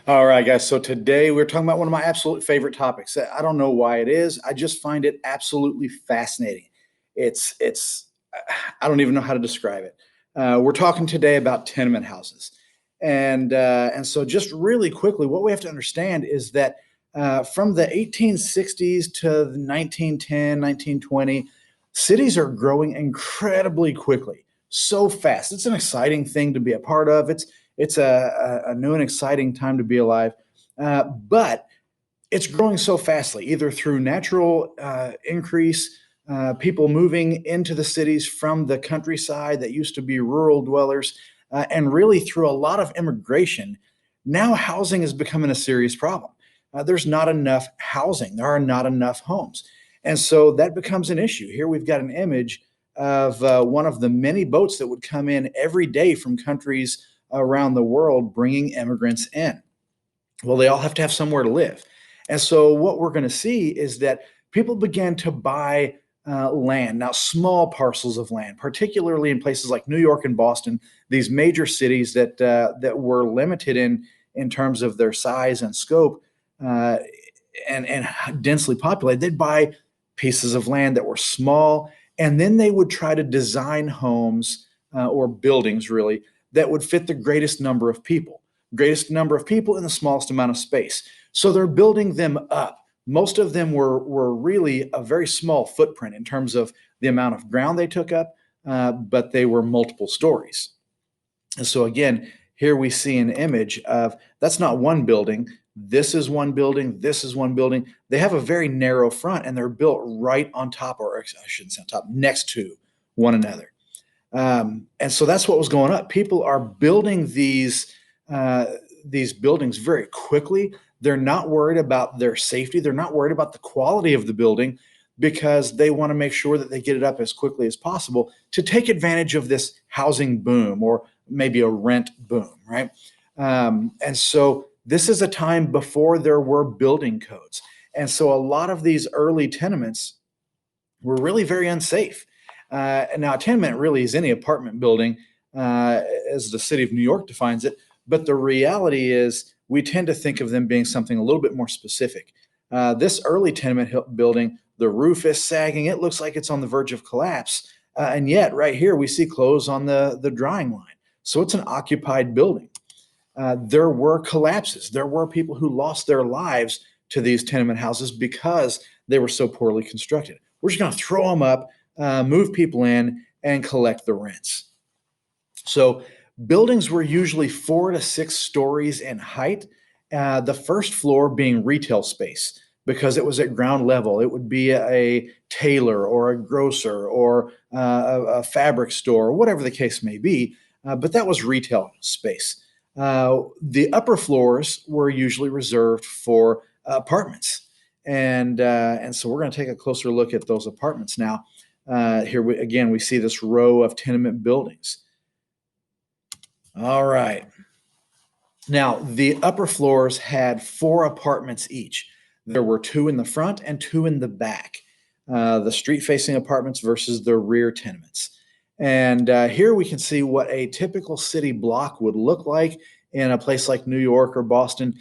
All right, guys. So today we're talking about one of my absolute favorite topics. I don't know why it is. I just find it absolutely fascinating. It's I don't even know how to describe it. We're talking today about tenement houses, and so just really quickly, what we have to understand is that from the 1860s to the 1910, 1920, cities are growing incredibly quickly, so fast. It's an exciting thing to be a part of. It's a new and exciting time to be alive. But it's growing so fastly, either through natural increase, people moving into the cities from the countryside that used to be rural dwellers, and really through a lot of immigration. Now, housing is becoming a serious problem. There's not enough housing, there are not enough homes. And so that becomes an issue. Here we've got an image of one of the many boats that would come in every day from countries around the world bringing immigrants in. Well, they all have to have somewhere to live. And so what we're going to see is that people began to buy land, now small parcels of land, particularly in places like New York and Boston, these major cities that were limited in terms of their size and scope, uh, and densely populated. They'd buy pieces of land that were small, and then they would try to design homes or buildings really that would fit the greatest number of people in the smallest amount of space. So they're building them up. Most of them were really a very small footprint in terms of the amount of ground they took up, but they were multiple stories. And so again, here we see an image of that's not one building. This is one building. This is one building. They have a very narrow front and they're built right on top, or I shouldn't say on top, next to one another. And so that's what was going up. People are building these buildings very quickly. They're not worried about their safety. They're not worried about the quality of the building because they want to make sure that they get it up as quickly as possible to take advantage of this housing boom or maybe a rent boom, right? And so this is a time before there were building codes. And so a lot of these early tenements were really very unsafe. Now, a tenement really is any apartment building, as the city of New York defines it. But the reality is, we tend to think of them being something a little bit more specific. This early tenement building, the roof is sagging. It looks like it's on the verge of collapse. And yet, right here, we see clothes on the drying line. So it's an occupied building. There were collapses. There were people who lost their lives to these tenement houses because they were so poorly constructed. We're just going to throw them up, move people in, and collect the rents. So buildings were usually 4 to 6 stories in height. The first floor being retail space because it was at ground level. It would be a tailor or a grocer or a fabric store, whatever the case may be. But that was retail space. The upper floors were usually reserved for apartments, and so we're going to take a closer look at those apartments now. Here again, we see this row of tenement buildings. All right. Now, the upper floors had 4 apartments each. There were 2 in the front and 2 in the back. The street-facing apartments versus the rear tenements. And here we can see what a typical city block would look like in a place like New York or Boston.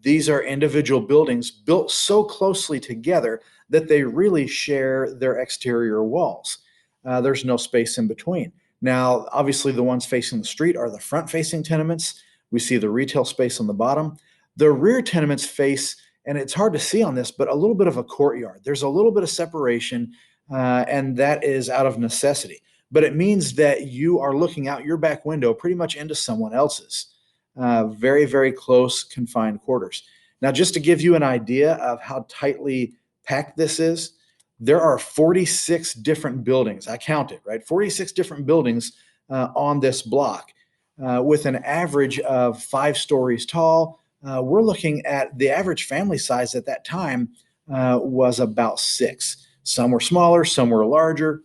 These are individual buildings built so closely together that they really share their exterior walls. There's no space in between. Now, obviously, the ones facing the street are the front-facing tenements. We see the retail space on the bottom. The rear tenements face, and it's hard to see on this, but a little bit of a courtyard. There's a little bit of separation, and that is out of necessity. But it means that you are looking out your back window pretty much into someone else's. Very, very close, confined quarters. Now, just to give you an idea of how tightly packed this is, there are 46 different buildings. I counted, right? 46 different buildings on this block with an average of 5 stories tall. We're looking at the average family size at that time was about 6. Some were smaller, some were larger,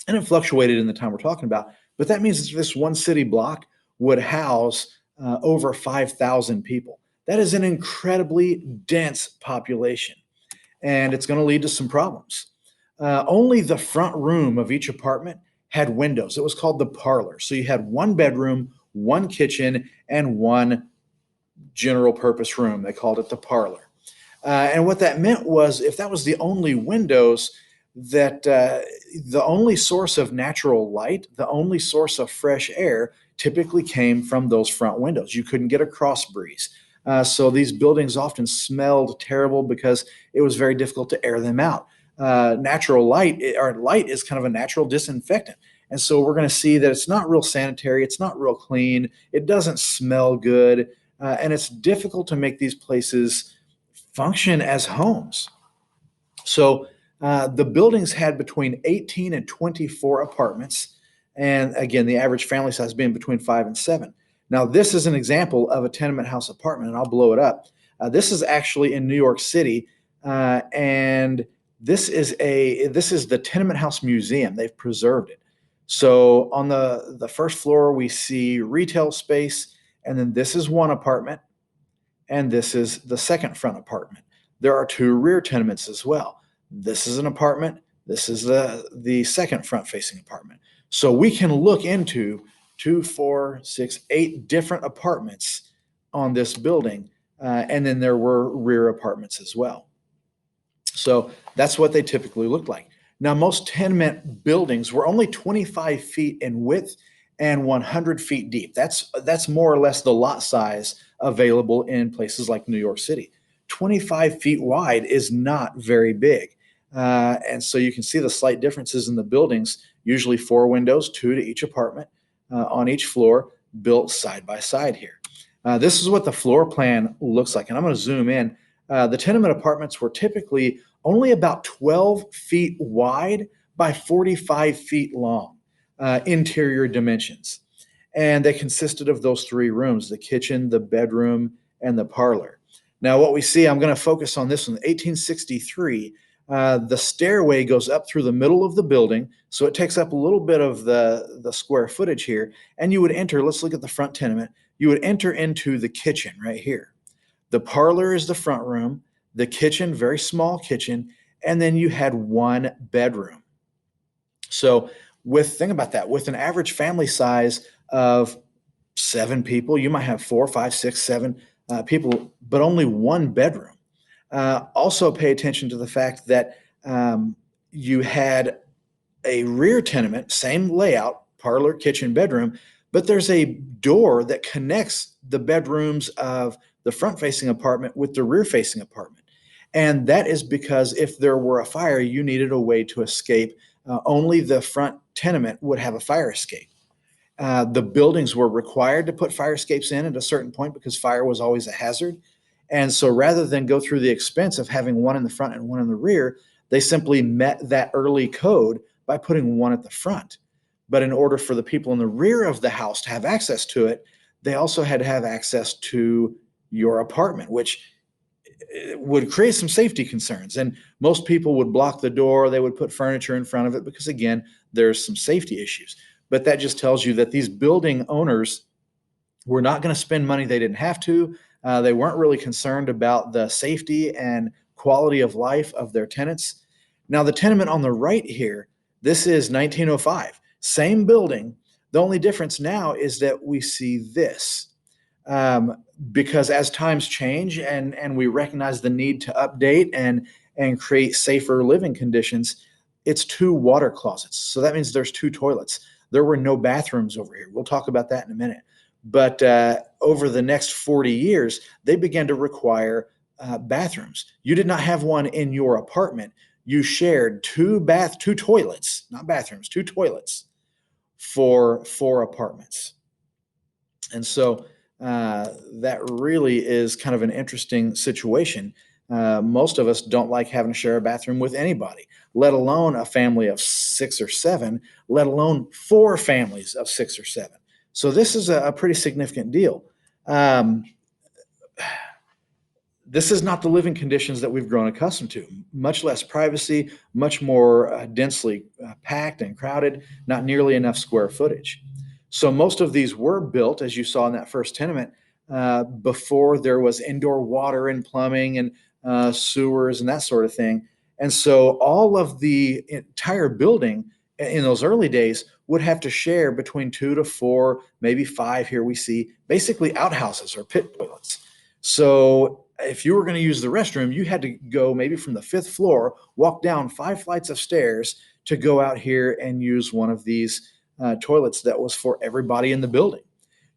and it fluctuated in the time we're talking about. But that means this one city block would house over 5,000 people. That is an incredibly dense population, and it's going to lead to some problems. Only the front room of each apartment had windows. It was called the parlor. So you had one bedroom, one kitchen, and one general purpose room. They called it the parlor. And what that meant was if that was the only windows, that the only source of natural light, the only source of fresh air typically came from those front windows. You couldn't get a cross breeze. So these buildings often smelled terrible because it was very difficult to air them out. Natural light, or light, is kind of a natural disinfectant. And so we're going to see that it's not real sanitary, it's not real clean, it doesn't smell good, and it's difficult to make these places function as homes. So the buildings had between 18 and 24 apartments. And again, the average family size being between 5 and 7. Now, this is an example of a tenement house apartment, and I'll blow it up. This is actually in New York City, and this is the Tenement House Museum. They've preserved it. So on the first floor, we see retail space, and then this is one apartment, and this is the second front apartment. There are two rear tenements as well. This is an apartment. This is the second front facing apartment. So we can look into 2, 4, 6, 8 different apartments on this building. And then there were rear apartments as well. So that's what they typically looked like. Now, most tenement buildings were only 25 feet in width and 100 feet deep. That's more or less the lot size available in places like New York City. 25 feet wide is not very big. And so you can see the slight differences in the buildings, usually 4 windows, 2 to each apartment on each floor, built side by side here. This is what the floor plan looks like. And I'm going to zoom in. The tenement apartments were typically only about 12 feet wide by 45 feet long, interior dimensions. And they consisted of those 3 rooms, the kitchen, the bedroom, and the parlor. Now, what we see, I'm going to focus on this one, 1863. The stairway goes up through the middle of the building, so it takes up a little bit of the square footage here. And you would enter, let's look at the front tenement, you would enter into the kitchen right here. The parlor is the front room, the kitchen, very small kitchen, and then you had 1 bedroom. So think about that, with an average family size of 7 people, you might have 4, 5, 6, 7 people, but only 1 bedroom. Also pay attention to the fact that you had a rear tenement, same layout, parlor, kitchen, bedroom, but there's a door that connects the bedrooms of the front-facing apartment with the rear-facing apartment. And that is because if there were a fire, you needed a way to escape. Only the front tenement would have a fire escape. The buildings were required to put fire escapes in at a certain point because fire was always a hazard. And so rather than go through the expense of having 1 in the front and 1 in the rear, they simply met that early code by putting 1 at the front. But in order for the people in the rear of the house to have access to it, they also had to have access to your apartment, which would create some safety concerns. And most people would block the door. They would put furniture in front of it because, again, there's some safety issues. But that just tells you that these building owners were not going to spend money they didn't have to. They weren't really concerned about the safety and quality of life of their tenants. Now, the tenement on the right here, this is 1905. Same building. The only difference now is that we see this. Because as times change and we recognize the need to update and create safer living conditions, it's 2 water closets. So that means there's 2 toilets. There were no bathrooms over here. We'll talk about that in a minute. But over the next 40 years, they began to require bathrooms. You did not have one in your apartment. You shared 2 toilets, not bathrooms, 2 toilets for 4 apartments. And so that really is kind of an interesting situation. Most of us don't like having to share a bathroom with anybody, let alone a family of 6 or 7, let alone 4 families of 6 or 7. So this is a pretty significant deal. This is not the living conditions that we've grown accustomed to. Much less privacy, much more densely packed and crowded, not nearly enough square footage. So most of these were built, as you saw in that first tenement, before there was indoor water and plumbing and sewers and that sort of thing. And so all of the entire building in those early days would have to share between 2 to 4, maybe 5, here we see, basically outhouses or pit toilets. So if you were going to use the restroom, you had to go maybe from the fifth floor, walk down 5 flights of stairs to go out here and use one of these toilets that was for everybody in the building.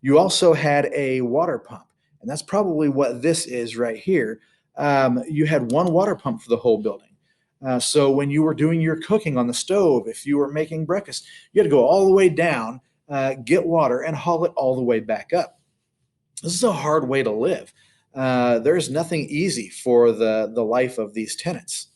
You also had a water pump, and that's probably what this is right here. You had one water pump for the whole building. So when you were doing your cooking on the stove, if you were making breakfast, you had to go all the way down, get water, and haul it all the way back up. This is a hard way to live. There's nothing easy for the life of these tenants.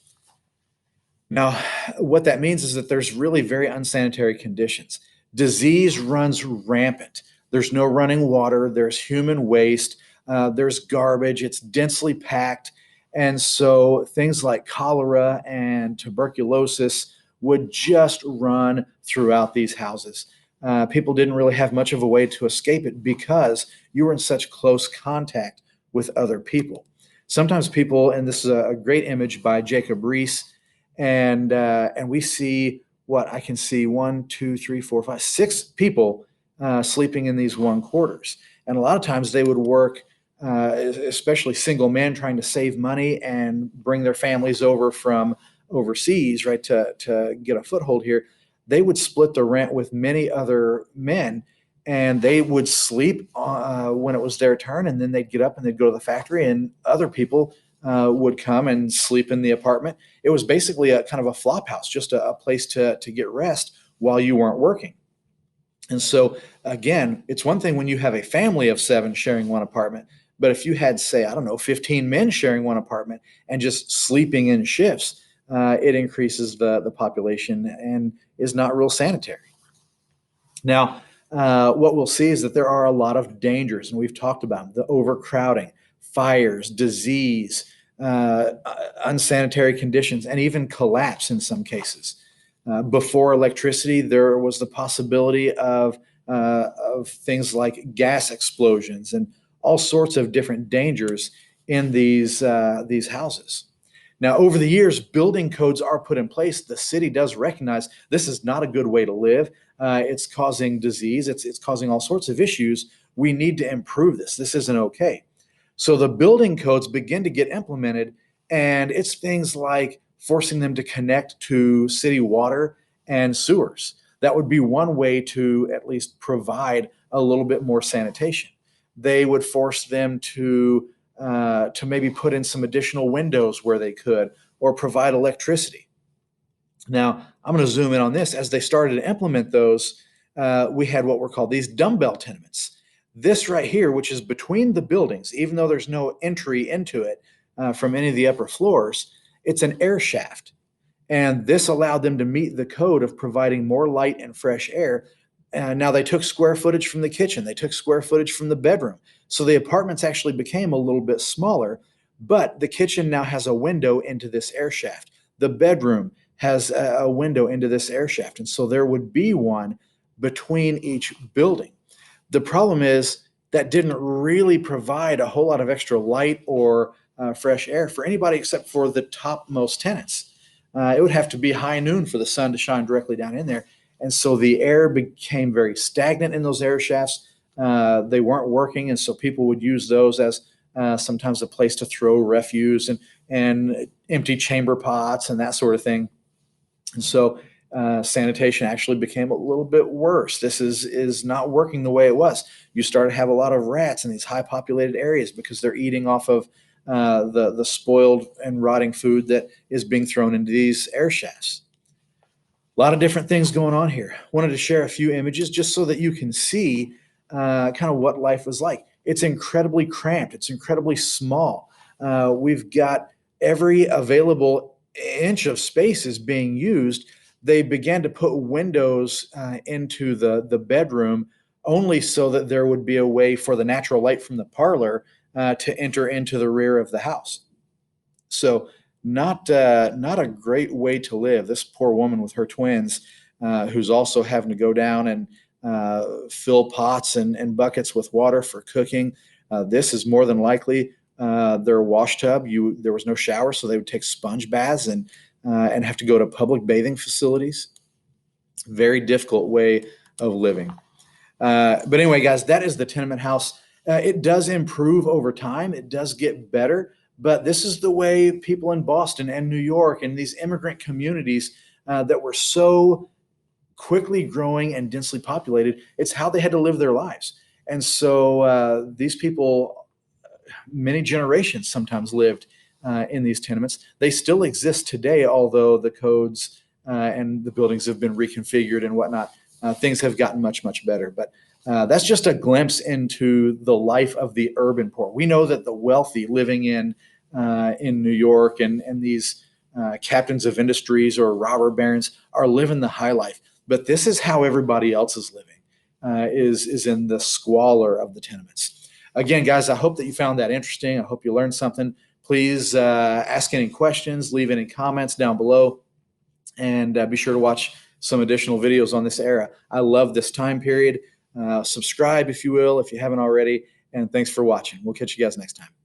Now, what that means is that there's really very unsanitary conditions. Disease runs rampant. There's no running water, there's human waste, there's garbage, it's densely packed. And so things like cholera and tuberculosis would just run throughout these houses. People didn't really have much of a way to escape it because you were in such close contact with other people. Sometimes people, and this is a great image by Jacob Riis, and we see what I can see: one, two, three, four, five, six people sleeping in these one quarters. And a lot of times they would work, especially single men trying to save money and bring their families over from overseas, right, to get a foothold here. They would split the rent with many other men, and they would sleep when it was their turn, and then they'd get up and they'd go to the factory, and other people would come and sleep in the apartment. It was basically a kind of a flop house, just a place to get rest while you weren't working. And so, again, it's one thing when you have a family of 7 sharing one apartment, but if you had, say, I don't know, 15 men sharing one apartment and just sleeping in shifts, it increases the population and is not real sanitary. Now, what we'll see is that there are a lot of dangers, and we've talked about the overcrowding, fires, disease, unsanitary conditions, and even collapse in some cases. Before electricity, there was the possibility of things like gas explosions and all sorts of different dangers in these houses. Now, over the years, building codes are put in place. The city does recognize this is not a good way to live. It's causing disease. It's causing all sorts of issues. We need to improve this. This isn't okay. So the building codes begin to get implemented, and it's things like forcing them to connect to city water and sewers. That would be one way to at least provide a little bit more sanitation. They would force them to maybe put in some additional windows where they could, or provide electricity. Now, I'm going to zoom in on this. As they started to implement those, we had what were called these dumbbell tenements. This right here, which is between the buildings, even though there's no entry into it from any of the upper floors, it's an air shaft. And this allowed them to meet the code of providing more light and fresh air. Now they took square footage from the kitchen, they took square footage from the bedroom. So the apartments actually became a little bit smaller, but the kitchen now has a window into this air shaft. The bedroom has a window into this air shaft. And so there would be one between each building. The problem is that didn't really provide a whole lot of extra light or fresh air for anybody except for the topmost tenants. It would have to be high noon for the sun to shine directly down in there. And so the air became very stagnant in those air shafts. They weren't working, and so people would use those as sometimes a place to throw refuse and empty chamber pots and that sort of thing. And so sanitation actually became a little bit worse. This is not working the way it was. You start to have a lot of rats in these high populated areas because they're eating off of the spoiled and rotting food that is being thrown into these air shafts. A lot of different things going on here. Wanted to share a few images just so that you can see kind of what life was like. It's incredibly cramped. It's incredibly small. We've got every available inch of space is being used. They began to put windows into the bedroom only so that there would be a way for the natural light from the parlor to enter into the rear of the house. So not a great way to live. This poor woman with her twins, who's also having to go down and fill pots and buckets with water for cooking. This is more than likely their wash tub. There was no shower, so they would take sponge baths and have to go to public bathing facilities. Very difficult way of living. But anyway, guys, that is the tenement house. It does improve over time. It does get better, but this is the way people in Boston and New York and these immigrant communities that were so quickly growing and densely populated, it's how they had to live their lives. And so these people, many generations sometimes lived in these tenements. They still exist today, although the codes and the buildings have been reconfigured and whatnot. Things have gotten much, much better. But that's just a glimpse into the life of the urban poor. We know that the wealthy living in New York and these captains of industries or robber barons are living the high life. But this is how everybody else is living, is in the squalor of the tenements. Again, guys, I hope that you found that interesting. I hope you learned something. Please ask any questions, leave any comments down below, and be sure to watch some additional videos on this era. I love this time period. Subscribe, if you will, if you haven't already, and thanks for watching. We'll catch you guys next time.